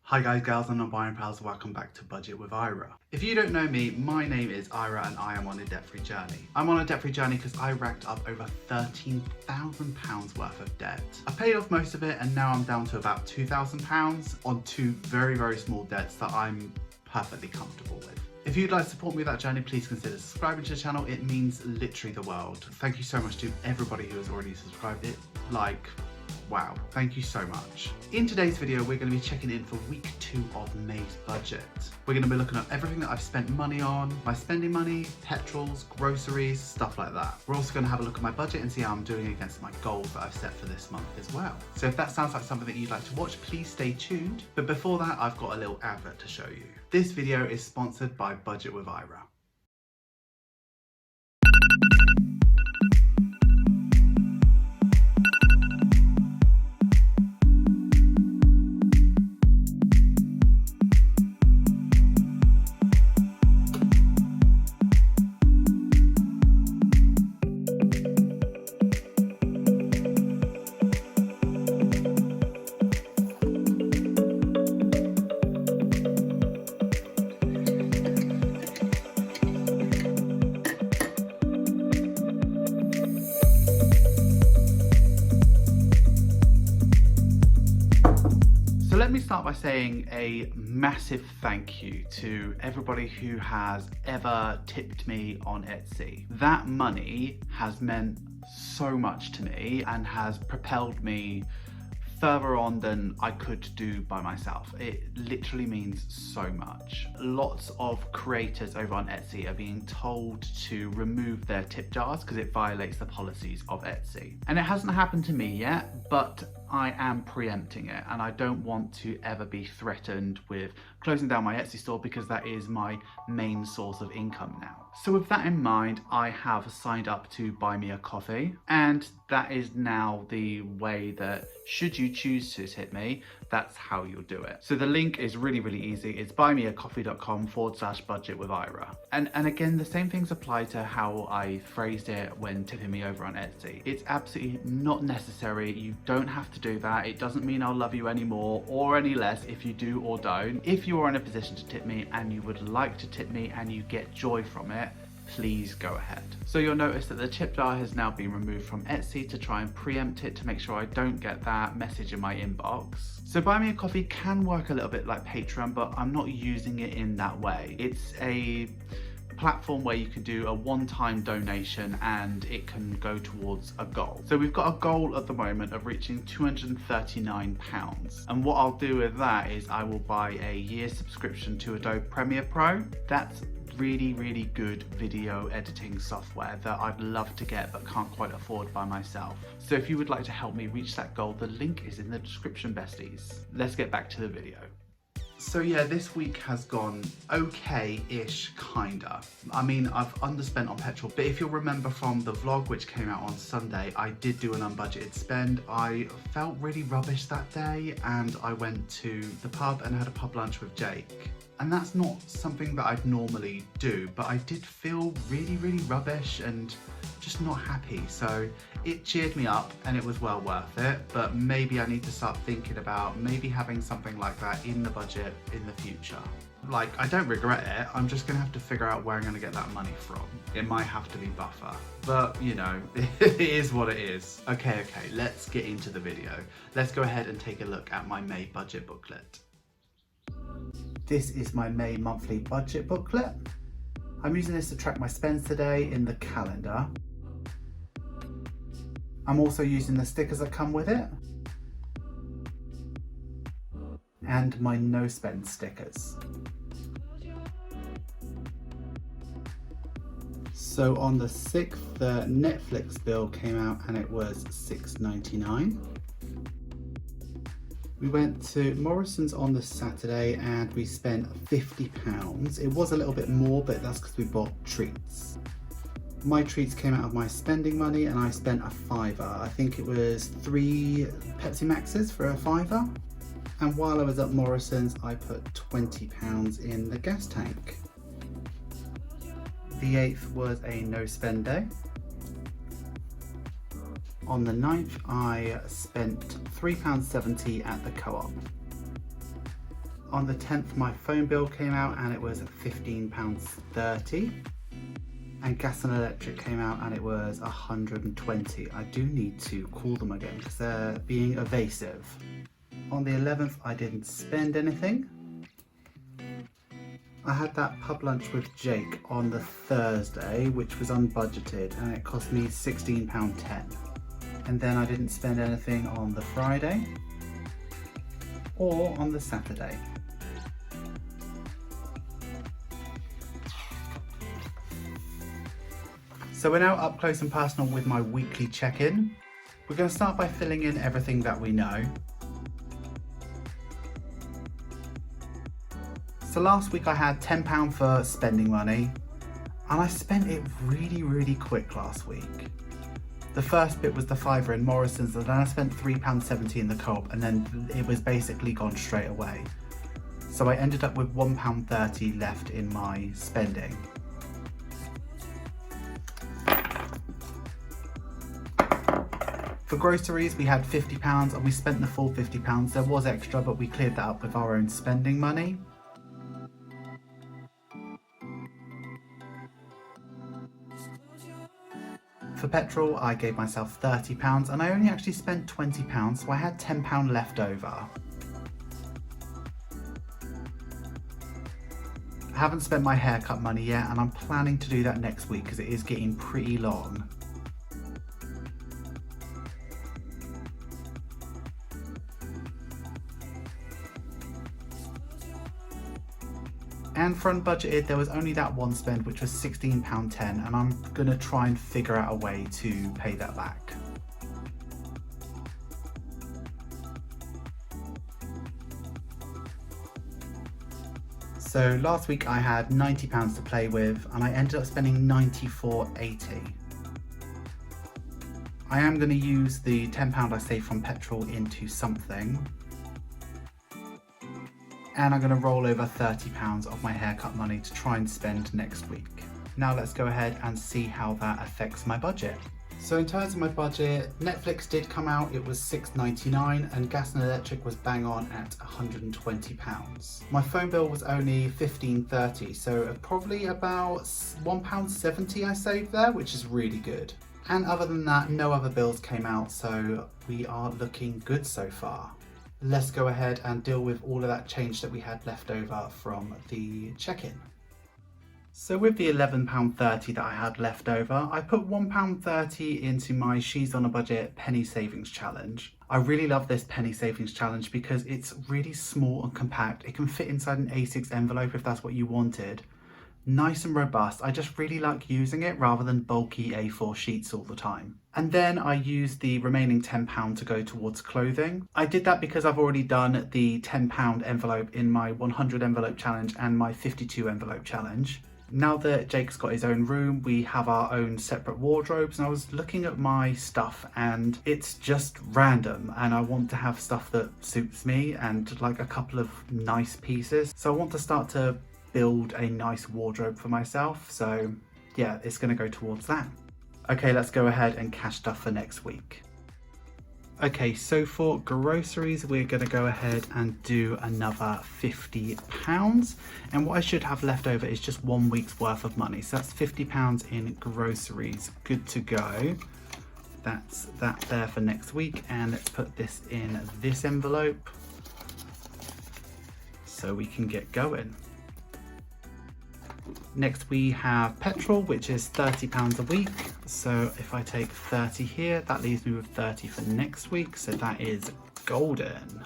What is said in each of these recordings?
Hi guys, gals and non-binary pals, welcome back to Budget with Ira. If you don't know me, my name is Ira and I am on a debt-free journey. I'm on a debt-free journey because I racked up over £13,000 worth of debt. I paid off most of it and now I'm down to about £2,000 on two very small debts that I'm perfectly comfortable with. If you'd like to support me with that journey, please consider subscribing to the channel. It means literally the world. Thank you so much to everybody who has already subscribed. Wow, thank you so much. In today's video, we're going to be checking in for week 2 of May's budget. We're going to be looking at everything that I've spent money on, my spending money, petrols, groceries, stuff like that. We're also going to have a look at my budget and see how I'm doing against my goals that I've set for this month as well. So if that sounds like something that you'd like to watch, please stay tuned. But before that, I've got a little advert to show you. This video is sponsored by Budget with Ira. Let me start by saying a massive thank you to everybody who has ever tipped me on Etsy. That money has meant so much to me and has propelled me further on than I could do by myself. It literally means so much. Lots of creators over on Etsy are being told to remove their tip jars because it violates the policies of Etsy. And it hasn't happened to me yet, but I am preempting it and I don't want to ever be threatened with closing down my Etsy store because that is my main source of income now. So with that in mind, I have signed up to Buy Me a Coffee, and that is now the way that should you choose to tip me, that's how you'll do it. So the link is really easy. It's buymeacoffee.com/budget with Ira. And again, the same things apply to how I phrased it when tipping me over on Etsy. It's absolutely not necessary. You don't have to do that. It doesn't mean I'll love you any more or any less if you do or don't. If you are in a position to tip me and you would like to tip me and you get joy from it, please go ahead. So you'll notice that the tip jar has now been removed from Etsy to try and preempt it to make sure I don't get that message in my inbox. So Buy Me a Coffee can work a little bit like Patreon, but I'm not using it in that way. It's a platform where you can do a one-time donation and it can go towards a goal. So we've got a goal at the moment of reaching £239. And what I'll do with that is I will buy a year subscription to Adobe Premiere Pro. That's really good video editing software that I'd love to get but can't quite afford by myself. So if you would like to help me reach that goal, the link is in the description, besties. Let's get back to the video. So yeah, this week has gone okay-ish, kinda. I mean, I've underspent on petrol, but if you'll remember from the vlog which came out on Sunday, I did do an unbudgeted spend. I felt really rubbish that day and I went to the pub and had a pub lunch with Jake. And that's not something that I'd normally do, but I did feel really rubbish and just not happy. So it cheered me up and it was well worth it, but maybe I need to start thinking about maybe having something like that in the budget in the future. Like, I don't regret it, I'm just gonna have to figure out where I'm gonna get that money from. It might have to be buffer, but you know, it is what it is. Okay, let's get into the video. Let's go ahead and take a look at my May budget booklet. This is my May monthly budget booklet. I'm using this to track my spends today in the calendar. I'm also using the stickers that come with it and my no spend stickers. So on the 6th, the Netflix bill came out and it was $6.99. We went to Morrison's on the Saturday and we spent £50. It was a little bit more, but that's because we bought treats. My treats came out of my spending money and I spent a £5. I think it was 3 Pepsi Maxes for a £5. And while I was at Morrison's, I put £20 in the gas tank. The 8th was a no spend day. On the 9th, I spent £3.70 at the Co-op. On the 10th, my phone bill came out and it was £15.30. And gas and electric came out and it was 120. I do need to call them again because they're being evasive. On the 11th, I didn't spend anything. I had that pub lunch with Jake on the Thursday, which was unbudgeted, and it cost me £16.10. And then I didn't spend anything on the Friday or on the Saturday. So we're now up close and personal with my weekly check-in. We're going to start by filling in everything that we know. So last week I had £10 for spending money, and I spent it really quick last week. The first bit was the £5 in Morrison's, and then I spent £3.70 in the Co-op, and then it was basically gone straight away. So I ended up with £1.30 left in my spending. For groceries, we had £50 and we spent the full £50. There was extra, but we cleared that up with our own spending money. For petrol, I gave myself £30 and I only actually spent £20, so I had £10 left over. I haven't spent my haircut money yet, and I'm planning to do that next week because it is getting pretty long. And for unbudgeted, there was only that one spend, which was £16.10, and I'm going to try and figure out a way to pay that back. So last week I had £90 to play with, and I ended up spending £94.80. I am going to use the £10 I saved from petrol into something. And I'm going to roll over £30 of my haircut money to try and spend next week. Now let's go ahead and see how that affects my budget. So in terms of my budget, Netflix did come out, it was £6.99, and gas and electric was bang on at £120. My phone bill was only £15.30, so probably about £1.70 I saved there, which is really good. And other than that, no other bills came out, so we are looking good so far. Let's go ahead and deal with all of that change that we had left over from the check-in. So with the £11.30 that I had left over, I put £1.30 into my She's on a Budget penny savings challenge. I really love this penny savings challenge because it's really small and compact. It can fit inside an A6 envelope if that's what you wanted. Nice and robust. I just really like using it rather than bulky A4 sheets all the time. And then I used the remaining £10 to go towards clothing. I did that because I've already done the £10 envelope in my 100 envelope challenge and my 52 envelope challenge. Now that Jake's got his own room, we have our own separate wardrobes, and I was looking at my stuff and it's just random, and I want to have stuff that suits me and like a couple of nice pieces. So I want to start to build a nice wardrobe for myself, so yeah, it's going to go towards that. Okay, let's go ahead and cash stuff for next week. Okay, so for groceries, we're going to go ahead and do another £50, and what I should have left over is just 1 week's worth of money, so that's £50 in groceries, good to go. That's that there for next week, and let's put this in this envelope so we can get going. Next we have petrol, which is £30 a week. So if I take 30 here, that leaves me with 30 for next week. So that is golden.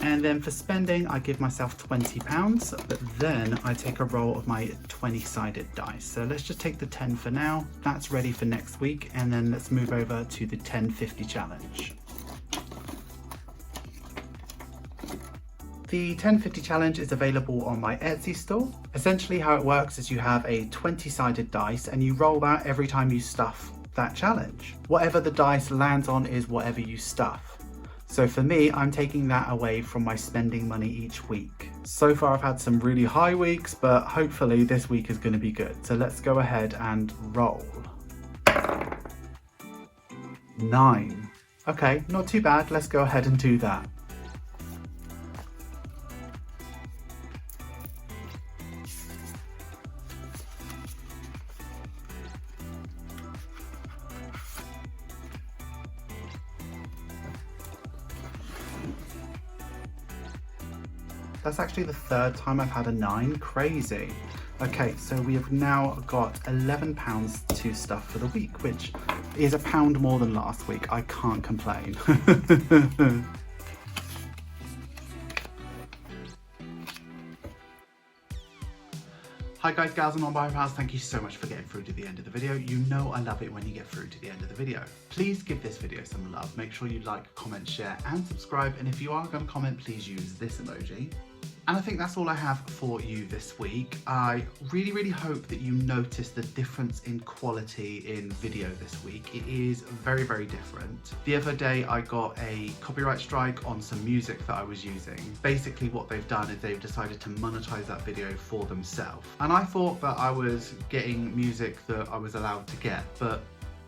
And then for spending, I give myself £20, but then I take a roll of my 20-sided dice. So let's just take the 10 for now. That's ready for next week. And then let's move over to the 10-50 challenge. The 10-50 challenge is available on my Etsy store. Essentially how it works is you have a 20-sided dice and you roll that every time you stuff that challenge. Whatever the dice lands on is whatever you stuff. So for me, I'm taking that away from my spending money each week. So far I've had some really high weeks, but hopefully this week is going to be good. So let's go ahead and roll. 9. Okay, not too bad. Let's go ahead and do that. That's actually the third time I've had a 9, crazy. Okay, so we have now got £11 to stuff for the week, which is £1 more than last week. I can't complain. Hi guys, gals and non-binary pals, thank you so much for getting through to the end of the video. You know I love it when you get through to the end of the video. Please give this video some love. Make sure you like, comment, share and subscribe. And if you are going to comment, please use this emoji. And I think that's all I have for you this week. I really hope that you notice the difference in quality in video this week. It is very different. The other day I got a copyright strike on some music that I was using. Basically what they've done is they've decided to monetize that video for themselves. And I thought that I was getting music that I was allowed to get, but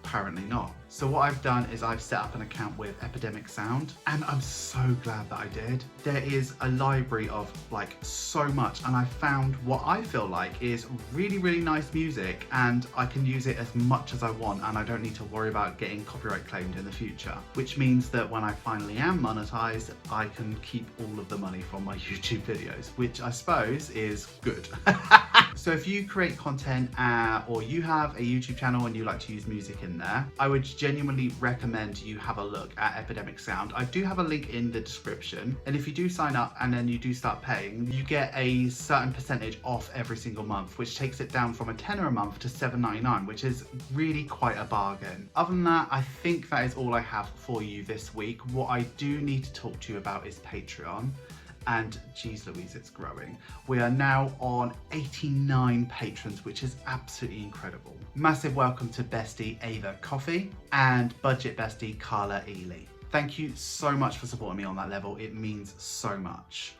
apparently not. So what I've done is I've set up an account with Epidemic Sound, and I'm so glad that I did. There is a library of like so much, and I found what I feel like is really nice music, and I can use it as much as I want, and I don't need to worry about getting copyright claimed in the future, which means that when I finally am monetized, I can keep all of the money from my YouTube videos, which I suppose is good. So if you create content or you have a YouTube channel and you like to use music in there, I would genuinely recommend you have a look at Epidemic Sound. I do have a link in the description, and if you do sign up and then you do start paying, you get a certain percentage off every single month, which takes it down from £10 a month to £7.99, which is really quite a bargain. Other than that, I think that is all I have for you this week. What I do need to talk to you about is Patreon. And geez Louise, it's growing. We are now on 89 patrons, which is absolutely incredible. Massive welcome to Bestie Ava Coffee and Budget Bestie Carla Ely. Thank you so much for supporting me on that level. It means so much.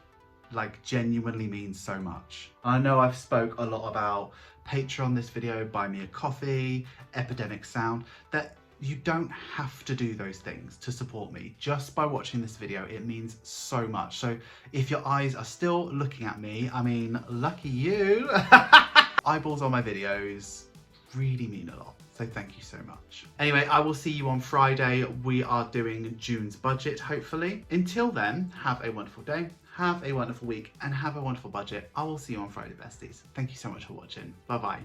Like, genuinely means so much. I know I've spoke a lot about Patreon this video, Buy Me a Coffee, Epidemic Sound, that you don't have to do those things to support me. Just by watching this video, it means so much. So if your eyes are still looking at me, I mean, lucky you. Eyeballs on my videos really mean a lot. So thank you so much. Anyway, I will see you on Friday. We are doing June's budget, hopefully. Until then, have a wonderful day, have a wonderful week, and have a wonderful budget. I will see you on Friday, besties. Thank you so much for watching. Bye-bye.